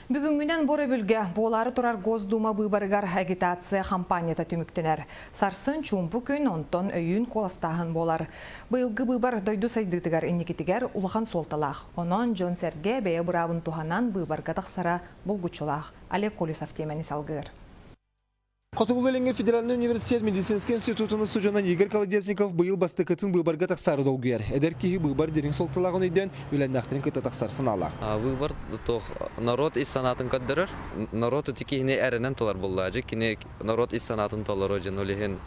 Бүгүнгүнен бора бүлге болары турар Госдума быйбарыгар агитация кампанията түмүктенер. Сарсын чумпу күн онтон өйүн коластаһын болар. Быйылгы быйбар дойду сайдытыгар инникитигер улахан солталах. Онон Жон Серге бeye бұрабын туханан быйбарга тақсара булгучулах. Олег Колесов темени салгыр. Котугулы Федеральный университет медицинский институтының сужанан Игорь Колодезников быйыл бастыкатын быйбарга тақсары долгуер. Эдер кихи быйбар дерин солталагын үйден үләндақтырын кыта тақсарсын алақ. Быйбар народ из санатын каддырыр. Народ тикихине әрінен толар боллажы. Кіне народ из санатын толар өжен олеген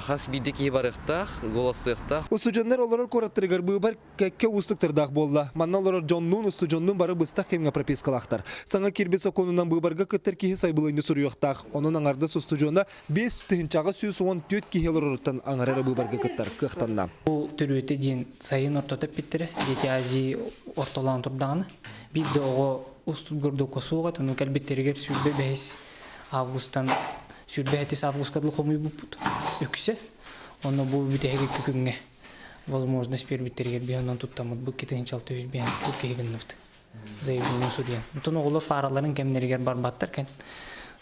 хас бидеки барықтақ, голастықтақ. Устужандар олар кораттырыгар быйбар кәкке устуктырдақ болла. Манна олар Джоннун устужаннун бары быстақ кемге пропискалақтар. Саңа кирбет соконунан быйбарга кыттар кихи сайбылыйны сурюқтақ. Onun аңарды устужана 5 тыгынчағы 114 кихи оларыттан аңарары быйбарга кыттар кықтанна. Бұл түрөте дейін сайын ортотап биттірі. Дети Азии ортолан тұрдағаны. Бидді оғы устугырды қосуға, тұны кәлбеттерігер сүрбе бәйс августан сүрбе әтес августкадлы қомый бұппыд. Үксе, оны бұл бүтәйгі күкінге возможность пербеттерігер бейоннан тұттамыд. Бұл кетігіншалты өз бейін көкейгін нүкті. Заявление сүрген. Тұны оғылы параларын кәмінергер бар баттар кән.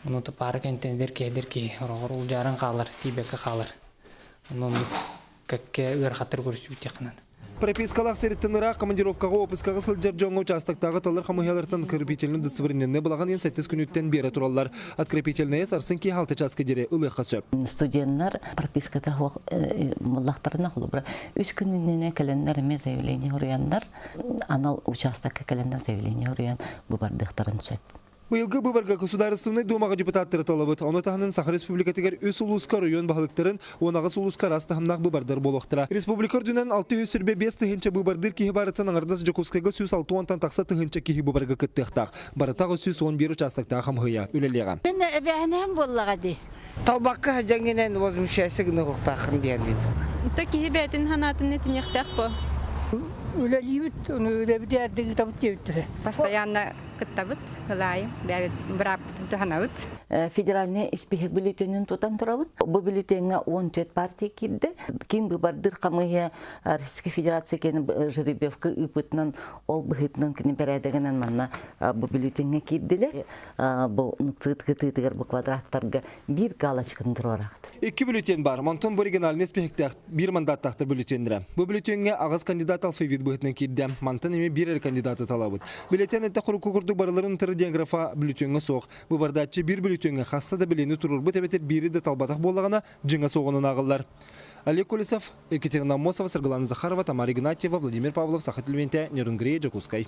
Оны тұ пары кәнтендер кәдер кей. Орағыр ұл жарын қалар, тейбәкі қалар. Оны кәкке ұғар қаттыр көрісі бүте қынан. Пропискалақ сереттінірі командировкаға опыскаға сылджар жоңғы участықтағы талар қамығялартын кірпетелінің дұсыбырыненне бұлаған ең сәттес күніттен бері туралар. Открепетеліне сарсын кей халты часқа дере ұлыққа сөп. Студенттер прописката мұллақтарына құлы бұра. Үш күнінен кәленлер ме заявление ұруяндар, анал участыққа кәленлер заявление ұруян бұбардықтарын сөп. Быйылгы быйбарга государственный думага депутаттары талабыт. Оны таханын Саха Республикатыгар үс улуска район бағылықтарын, онағыз улуска растахымнақ быйбардар болуқтыра. Республикар дүнен 6 сүрбе 5 тыхынча быйбардыр кихи барытын аңардас Жаковскайга сүз 6 онтан тақса тыхынча кихи быйбарга кыттықтақ. Барытағы сүз 11 участықтағы қамғыя үлелеға. Мен әбәнем боллаға дей. Талбаққа жаңгенен возмущайсығыны құқтақын дейін. Та кихи бәтін ханатын нетін ектақ по? Үлелейбіт, оны үлебіде әрдегі табыт дейбіттірі. Постоянно кыттабыт, хылайым, бәбет бұрап тұханабыт. Федеральный испехек бюллетенін тұтан тұрабыт. Бұл бюллетенге 14 партия келді. Кейін бұбардыр қамығы Российской Федерация кені жеребевкі үпітінен, ол бұхытынан кені бәрәдігінен манна бұл бюллетенге келділі. Бұл нүктігітігер бұл квадраттарға бір галочкын тұрарақты. 2 бюллетен бар. Монтон бұл региональный испехектер 1 мандаттақты бюллетендірі. Бұл бюллетенге ағыз кандидат алфавит бұхытынан келді. Монтон еме 1 кандидаты талабыт. Бюллетен әтті құры күкірді барыларын тұры диаграфа бюллетенге соқ. Бұл бардатчы 1 бюллетенге хаста да білені тұрыр бұт әбетер бірі де талбатақ болағына жыңа соғының ағылар. Олег Колесов, Екатерина Мосова, Саргалана Захарова, Тамара Игнатьева, Владимир Павлов, Саха Тельвенте, Нерунгрей, Жакускай.